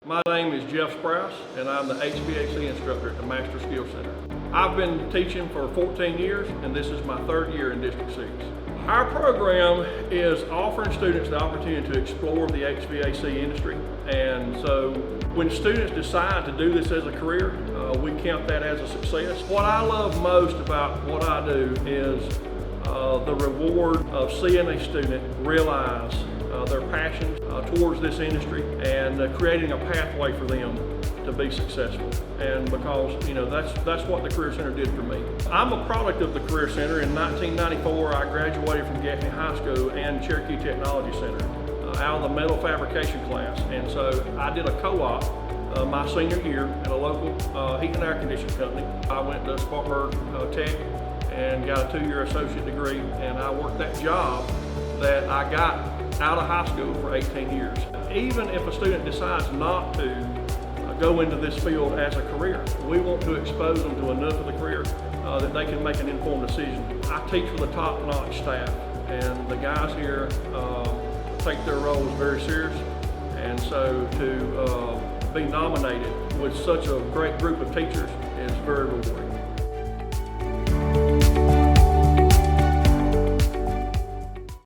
My name is Jeff Sprouse, and I'm the HVAC instructor at the Master Skill Center. I've been teaching for 14 years, and this is my third year in District 6. Our program is offering students the opportunity to explore the HVAC industry, and so when students decide to do this as a career, we count that as a success. What I love most about what I do is the reward of seeing a student realize their passion towards this industry and creating a pathway for them to be successful. And because, that's what the Career Center did for me. I'm a product of the Career Center. In 1994, I graduated from Gaffney High School and Cherokee Technology Center out of the metal fabrication class. And so I did a co-op my senior year at a local heat and air conditioning company. I went to Spartanburg Tech and got a 2-year associate degree, and I worked that job that I got out of high school for 18 years. Even if a student decides not to go into this field as a career, we want to expose them to enough of the career that they can make an informed decision. I teach with a top-notch staff, and the guys here take their roles very serious, and so to be nominated with such a great group of teachers is very rewarding.